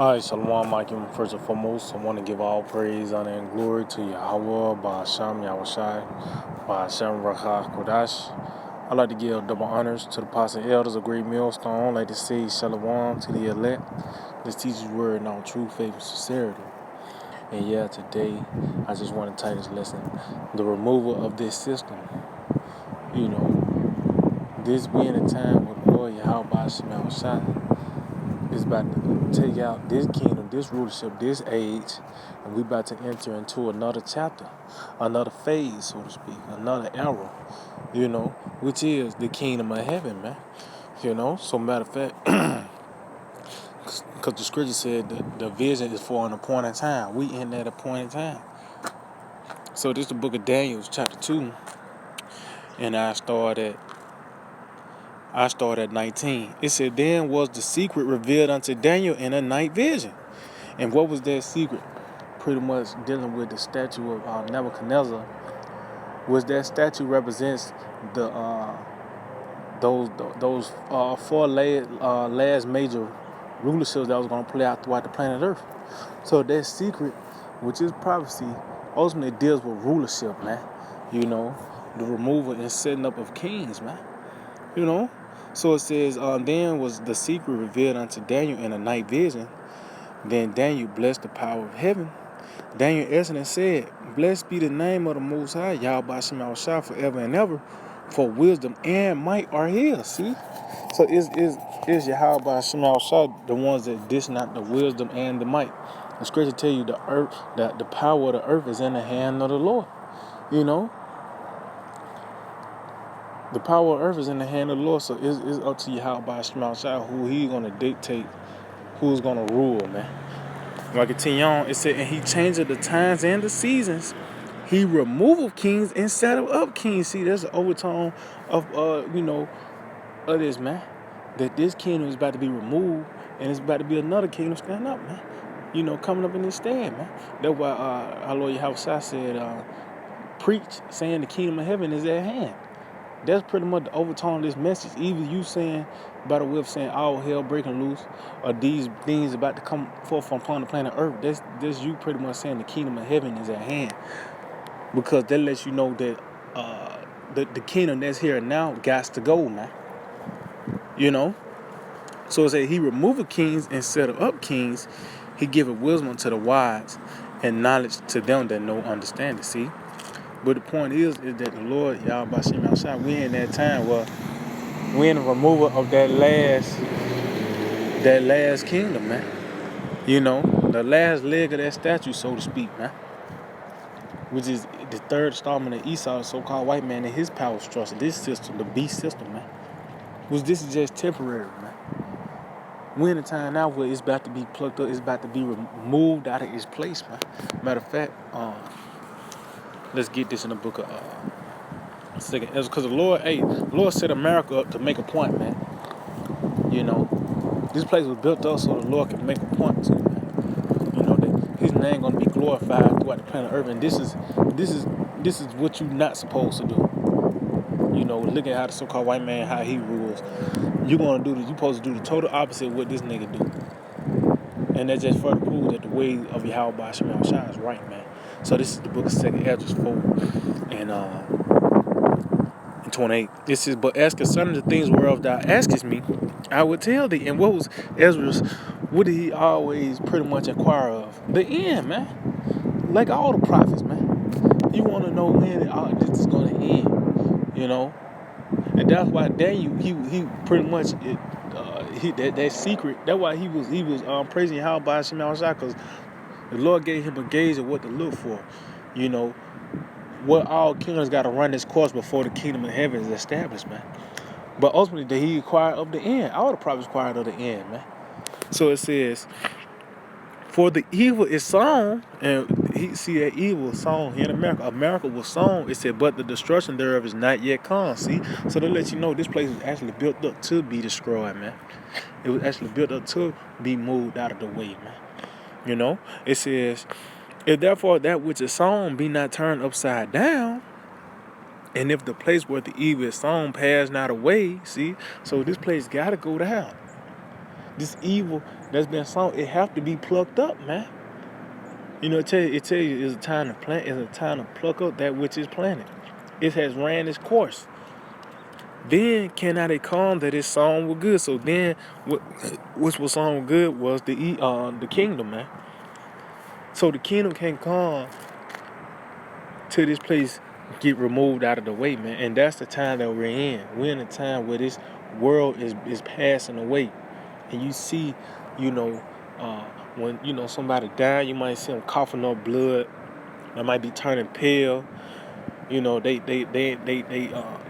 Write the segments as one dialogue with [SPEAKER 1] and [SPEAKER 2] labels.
[SPEAKER 1] Alright, Shalom Akim. First and foremost, I want to give all praise, honor, and glory to Yahweh, Ba'asham Yahushai, Ba'asham Rakha Kodash. I'd like to give double honors to the apostles and elders of Great Millstone. I'd like to say Shalom to the elect. This teaches word in all true faith and sincerity. And yeah, today, I just want to title this lesson, the removal of this system. You know, this being a time with the Lord Yahweh Ba'asham Yahushai is about to take out this kingdom, this rulership, this age, and we about to enter into another chapter, another phase, so to speak, another era, which is the kingdom of heaven, man. So matter of fact, because the scripture said the vision is for an appointed time. We in that appointed time. So this is the book of Daniel, chapter 2, and I start at 19. It said, then was the secret revealed unto Daniel in a night vision. And what was that secret? Pretty much dealing with the statue of Nebuchadnezzar. Was that statue represents the those four last major rulerships that was going to play out throughout the planet Earth. So that secret, which is prophecy, ultimately deals with rulership, man. The removal and setting up of kings, man. So it says, then was the secret revealed unto Daniel in a night vision. Then Daniel blessed the power of heaven. Daniel answered and said, blessed be the name of the Most High, Yahweh Ba'asham Yahushai, forever and ever, for wisdom and might are his. See? So is Yahweh Ba'asham Yahushai the ones that dish not the wisdom and the might? The scripture tell you the earth, that the power of the earth is in the hand of the Lord. The power of earth is in the hand of the Lord, so it's up to Yahweh Ba'asham Yahushai who he's going to dictate, who's going to rule, man. If I continue on, it said, and he changed the times and the seasons. He removed kings and set up kings. See, there's an overtone of of this, man. That this kingdom is about to be removed, and it's about to be another kingdom standing up, man. Coming up in this stead, man. That's why our Lord Yahweh said, preach, saying the kingdom of heaven is at hand. That's pretty much the overtone of this message. Either you saying, by the way of saying, all hell breaking loose, or these things about to come forth upon the planet Earth. That's you pretty much saying the kingdom of heaven is at hand. Because that lets you know that the kingdom that's here now got to go, man. So it said he removed kings and set up kings. He giveth wisdom to the wise and knowledge to them that know understanding. See? But the point is that the Lord, Yahweh Ba'asham Yahushai, we in that time where we in the removal of that last kingdom, man. The last leg of that statue, so to speak, man. Which is the third installment of Esau, the so-called white man, and his power structure. This system, the beast system, man. This is just temporary, man. We're in a time now where it's about to be plucked up, it's about to be removed out of its place, man. Matter of fact, let's get this in the book of second. It's because the Lord set America up to make a point, man. This place was built up so the Lord can make a point to, man. That his name gonna be glorified throughout the planet Earth, and this is what you're not supposed to do. Look at how the so-called white man, how he rules. You're supposed to do the total opposite of what this nigga do. And that just further proves that the way of Yahweh Ba'asham Yahushai is right, man. So this is the book of 2 Esdras 4 and 28. This is, but as concerning the things whereof thou askest me, I will tell thee. And what was Esdras? What did he always pretty much inquire of? The end, man. Like all the prophets, man. You want to know when this is going to end, And that's why Daniel, he pretty much that secret. That's why he was praising Yahweh Ba'asham Yahushai, because the Lord gave him a gauge of what to look for. What all kingdoms got to run this course before the kingdom of heaven is established, man. But ultimately, that he inquired of the end. All the prophets inquired of the end, man. So it says, for the evil is sown, and he see that evil sown here in America. America was sown. It said, but the destruction thereof is not yet come. See, so to let you know, this place was actually built up to be destroyed, man. It was actually built up to be moved out of the way, man. It says, if therefore that which is sown be not turned upside down, and if the place where the evil is sown pass not away, see, so this place got to go down. This evil that's been sown, it have to be plucked up, man. You know, it tell you it's a time to plant, it's a time to pluck up that which is planted. It has ran its course. Then cannot it come that it's sown with good. So then, which was sown with good was the kingdom, man. So the kingdom can come to this place, get removed out of the way, man. And that's the time that we're in. We're in a time where this world is passing away. And you see, you know, when somebody died, you might see them coughing up blood. They might be turning pale. You know, they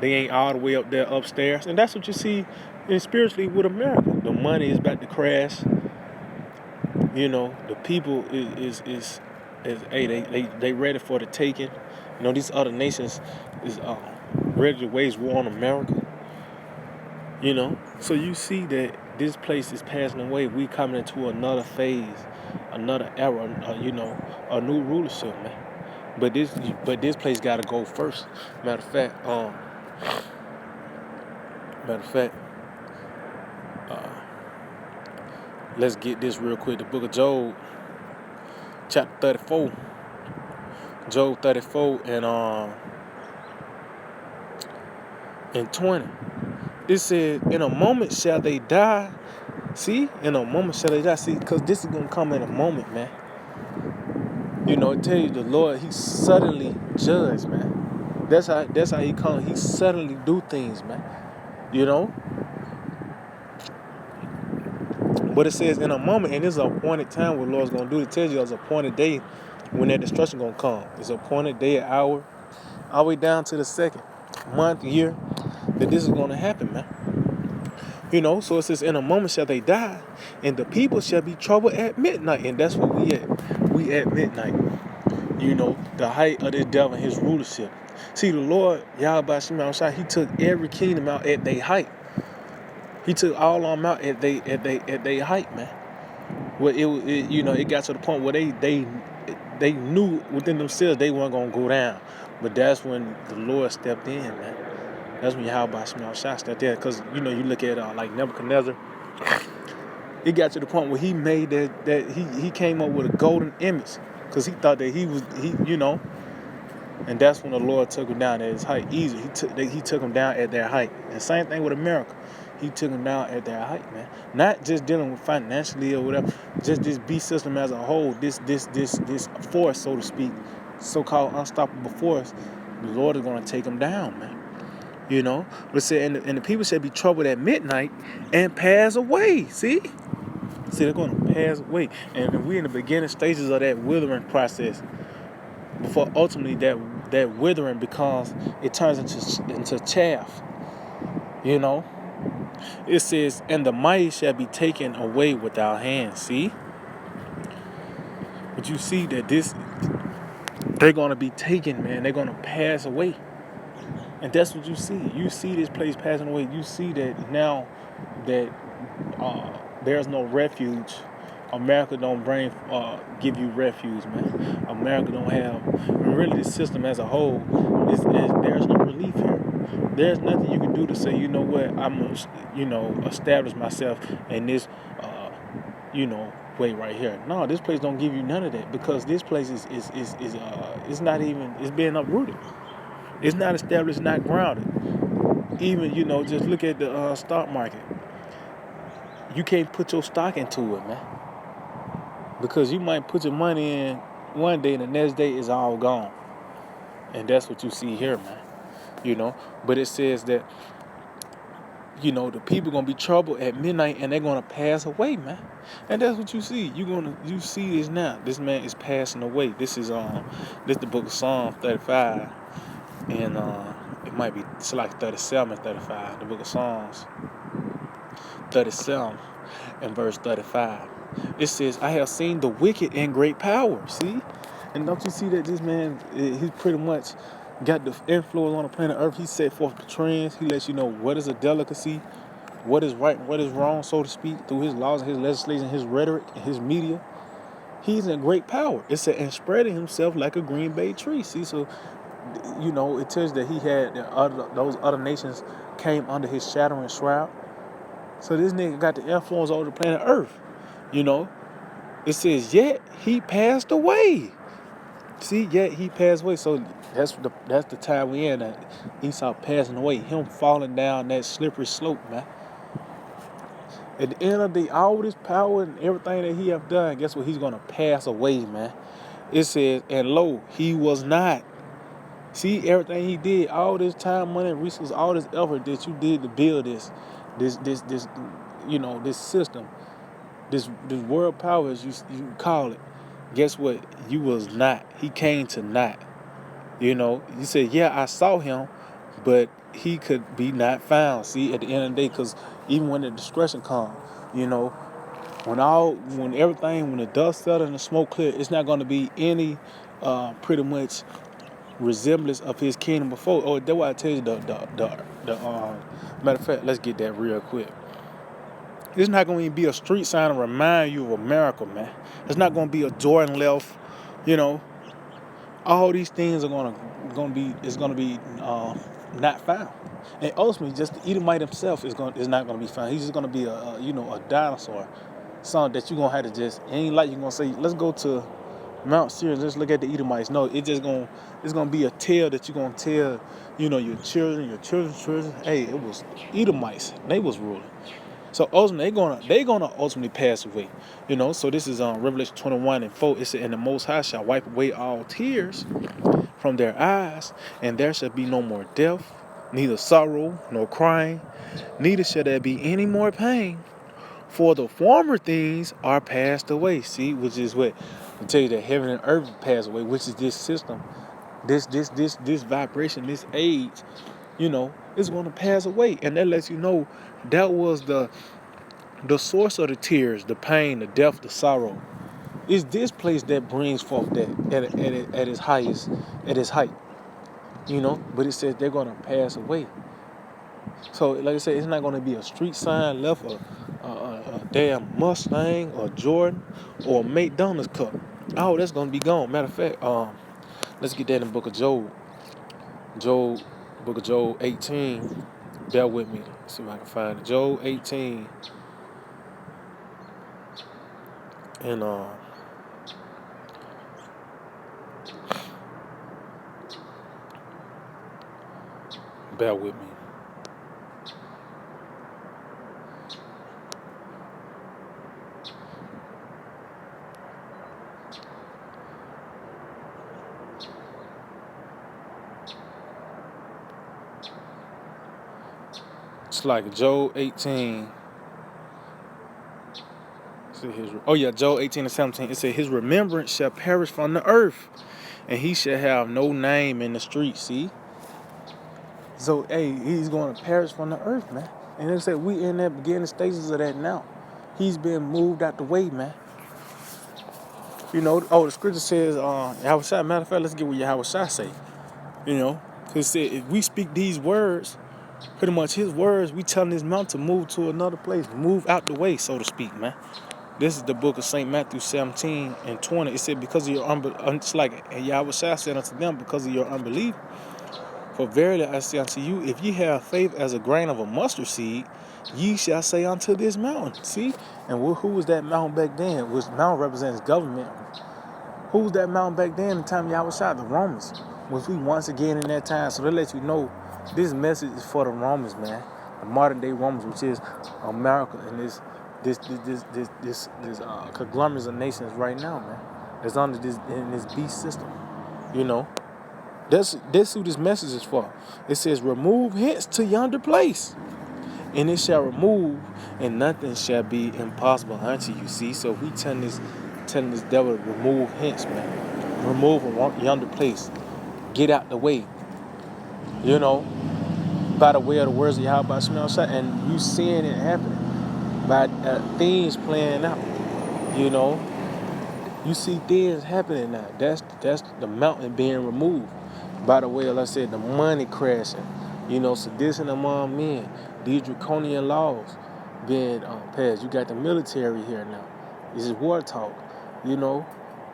[SPEAKER 1] ain't all the way up there upstairs, and that's what you see spiritually with America. The money is about to crash. You know, the people is hey, they ready for the taking. You know, these other nations is ready to wage war on America. You know, so you see that this place is passing away. We coming into another phase, another era. A new rulership, man. But this place got to go first. Matter of fact, let's get this real quick. The book of Job, chapter 34. Job 34 and 20. It said, "In a moment shall they die." See, in a moment shall they die. See, because this is gonna come in a moment, man. You know, it tell you the Lord, He suddenly judge, man. That's how He come. He suddenly do things, man. You know. But it says in a moment, and it's an appointed time what the Lord's gonna do. It tells you it's an appointed day when that destruction gonna come. It's an appointed day, hour, all the way down to the second month, year that this is gonna happen, man. You know, so it says, "In a moment shall they die, and the people shall be troubled at midnight." And that's what we at. We at midnight. You know, the height of this devil and his rulership. See, the Lord, Yahweh Shema Shai, He took every kingdom out at their height. He took all of them out at they height, man. Well, it got to the point where they knew within themselves they weren't gonna go down. But that's when the Lord stepped in, man. That's when Yahweh Shema Shai stepped in. Because, you look at like Nebuchadnezzar. It got to the point where he made that he came up with a golden image. Because he thought that he and that's when the Lord took him down at his height. Easy. He took him down at their height. And same thing with America. He took them down at their height, man. Not just dealing with financially or whatever, just this beast system as a whole, this force, so to speak, so-called unstoppable force. The Lord is going to take them down, man. You know, but it said, and the people shall be troubled at midnight and pass away. See, they're going to pass away, and we're in the beginning stages of that withering process. Before ultimately that withering becomes, it turns into chaff. You know. It says, "And the mighty shall be taken away without hands." See? But you see that they're going to be taken, man. They're going to pass away. And that's what you see. You see this place passing away. You see that now that there's no refuge. America don't give you refuge, man. America don't have, really the system as a whole, there's no relief here. There's nothing you can do to say, you know what, I'm going to, establish myself in this, way right here. No, this place don't give you none of that, because this place is it's not even, it's being uprooted. It's not established, not grounded. Even, just look at the stock market. You can't put your stock into it, man. Because you might put your money in one day and the next day is all gone. And that's what you see here, man. But it says that, the people going to be troubled at midnight and they're going to pass away, man. And that's what you see. You see this now. This man is passing away. This is the book of Psalm 35. And it might be, it's like 37 and 35. The book of Psalms 37 and verse 35. It says, "I have seen the wicked in great power." See? And don't you see that this man, he pretty much got the influence on the planet Earth. He set forth the trends. He lets you know what is a delicacy, what is right and what is wrong, so to speak, through his laws, his legislation, his rhetoric, and his media. He's in great power. It said, and spreading himself like a green bay tree. See, so, it tells that he had those other nations came under his shadow and shroud. So this nigga got the influence over the planet Earth. You know, it says yet he passed away. See, yet he passed away. So that's the time we in. That Esau passing away, him falling down that slippery slope, man. At the end of the day, all this power and everything that he have done, guess what? He's gonna pass away, man. It says, and lo, he was not. See, everything he did, all this time, money, resources, all this effort that you did to build this, this system, this world power, as you call it. Guess what? You was not. He came to not. You know, you said, yeah, I saw him, but he could be not found. See, at the end of the day, because even when the destruction comes, you know, when the dust settled and the smoke cleared, it's not going to be any pretty much resemblance of his kingdom before. Oh, that's why I tell you matter of fact, let's get that real quick. It's not going to be a street sign to remind you of America, man. It's not going to be a Jordan left, you know. All these things are gonna be not found, and ultimately, just the Edomite himself is not gonna be found. He's just gonna be a dinosaur, something that you're gonna have to just ain't like you're gonna say, let's go to Mount Seir, let's look at the Edomites. No, it's gonna be a tale that you're gonna tell, your children, your children's children. Hey, it was Edomites, they was ruling. So ultimately, they're gonna ultimately pass away, So this is Revelation 21:4. It said, "And the Most High shall wipe away all tears from their eyes, and there shall be no more death, neither sorrow nor crying, neither shall there be any more pain, for the former things are passed away." See, which is what I tell you, that heaven and earth pass away, which is this system, this vibration, this age, it's going to pass away, and that lets you know that was the source of the tears, the pain, the death, the sorrow. It's this place that brings forth that at its highest, at its height, But it says they're going to pass away. So, like I said, it's not going to be a street sign left, a damn Mustang or Jordan or a McDonald's cup. Oh, that's going to be gone. Matter of fact, let's get that in the book of Job. Book of Job 18. Bear with me. Let's see if I can find it. Job 18. And bear with me. It's like Job 18. Job 18:17. It said, "His remembrance shall perish from the earth, and he shall have no name in the street." See? So, hey, he's going to perish from the earth, man. And it said we in the beginning stages of that now. He's been moved out the way, man. The scripture says, Yahushua, matter of fact, let's get what Yahushua say. Because it said, if we speak these words, pretty much his words, we telling this mountain to move to another place, move out the way, so to speak, man. This is the book of St. Matthew 17:20. It said, because of your unbelief, it's like Yahushua said unto them, because of your unbelief. For verily I say unto you, if ye have faith as a grain of a mustard seed, ye shall say unto this mountain. See? And who was that mountain back then? Which mountain represents government. Who was that mountain back then in the time of Yahushua? The Romans. Was we once again in that time? So they let you know this message is for the Romans, man. The modern day Romans, which is America, and this conglomerate of nations right now, man. That's under this beast system. That's who this message is for. It says, remove hence to yonder place, and it shall remove, and nothing shall be impossible unto you. See, so we telling this devil to remove hence, man. Remove from yonder place. Get out the way. By the way of the words of Yahweh Shemel, and you seeing it happening. By things playing out. You see things happening now. That's the mountain being removed. By the way, like I said, the money crashing. Sedition among men. These draconian laws being passed. You got the military here now. This is war talk.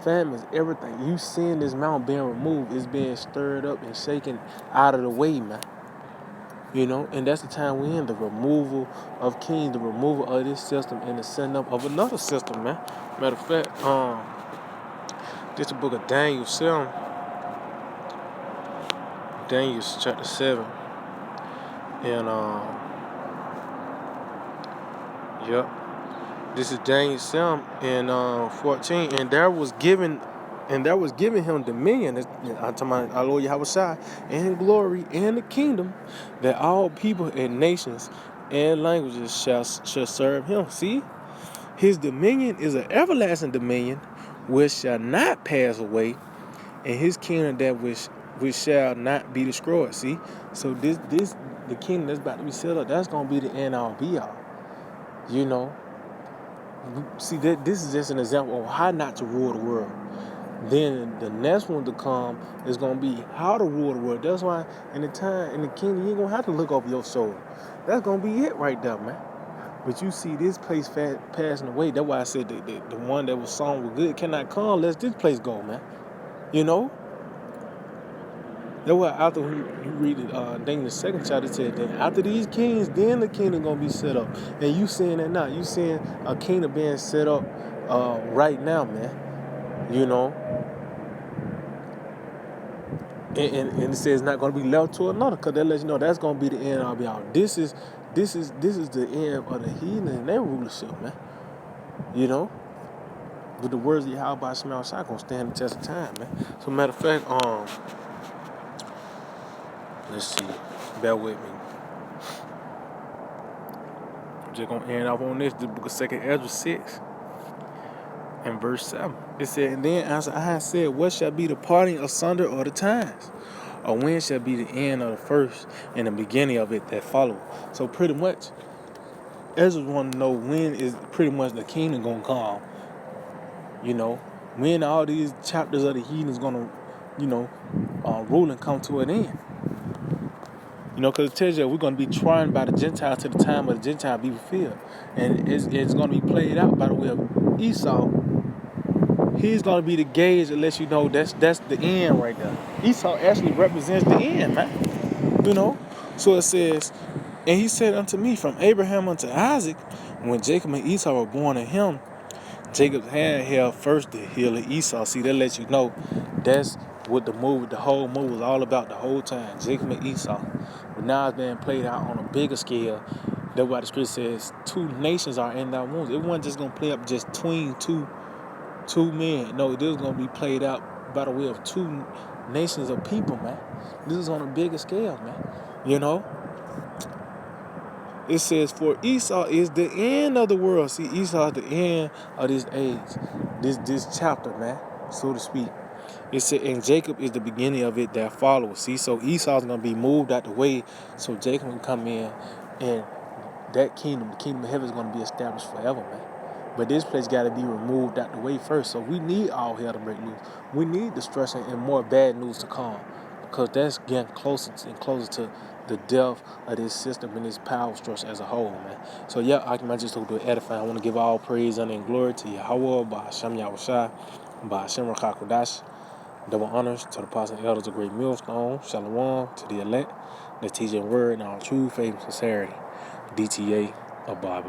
[SPEAKER 1] Famines, everything. You seeing this mountain being removed. It's being stirred up and shaken out of the way, man. You know, and that's the time we're in, the removal of kings, the removal of this system and the setting up of another system, man. Matter of fact, this the book of Daniel 7, Daniel chapter 7. And yep. This is Daniel 7 and 14. And there was given him dominion. I'm talking about our Lord Yahweh and glory and the kingdom, that all people and nations and languages shall serve him. See, his dominion is an everlasting dominion which shall not pass away, and his kingdom that which shall not be destroyed. See, so this the kingdom that's about to be set up, that's gonna be the end all be all. You know, see that this is just an example of how not to rule the world. Then the next one to come is gonna be how to rule the world. That's why in the kingdom, you ain't gonna have to look over your shoulder. That's gonna be it right there, man. But you see this place passing away. That's why I said the one that was sung was good cannot come unless this place go, man. You know? That's why after you read it, Daniel the second chapter, it said that after these kings, then the kingdom gonna be set up. And you seeing that now. You seeing a kingdom being set up right now, man. You know? And it says it's not gonna be left to another, because that lets you know that's gonna be the end all be all. This is the end of the heathen and their rulership, man. You know? But the words of Yahweh Shema Shai gonna stand the test of time, man. So matter of fact, let's see. Bear with me. I'm just gonna end off on this. The book of 2nd Ezra 6 and verse 7. It said, and then answer I said, what shall be the parting asunder of the times? Or when shall be the end of the first and the beginning of it that follow? So pretty much, Ezra want to know when is pretty much the kingdom gonna come. You know, when all these chapters of the heathen is gonna, rule and come to an end. You know, because it tells you we're going to be trying by the Gentiles to the time of the Gentile be fulfilled. And it's going to be played out by the way of Esau. He's going to be the gauge that lets you know that's the end right there. Esau actually represents the end, man. You know? So it says, and he said unto me, from Abraham unto Isaac, when Jacob and Esau were born of him, Jacob's hand held first the heel of Esau. See, that lets you know that's what the whole movie was all about the whole time. Jacob and Esau. But now it's being played out on a bigger scale. That's why the scripture says 2 nations are in thy wombs. It wasn't just going to play up just between two men. No, this is going to be played out by the way of 2 nations of people, man. This is on a bigger scale, man. You know? It says, for Esau is the end of the world. See, Esau is the end of this age, this chapter, man, so to speak. It said, and Jacob is the beginning of it that follows. See, so Esau's going to be moved out the way so Jacob can come in, and that kingdom, the kingdom of heaven, is going to be established forever, man. But this place got to be removed out the way first. So we need all hell to break loose. We need destruction and more bad news to come, because that's getting closer and closer to the death of this system and this power structure as a whole, man. So yeah, I can just do edifying. I want to give all praise, honor, and glory to Yahweh, by Hashem Yahweh Shai, by Hashem Rakakodash. Double honors to the apostles and elders of Great Millstone. Shalom to the elect, the teaching word, and all true faith and sincerity. DTA of Bible.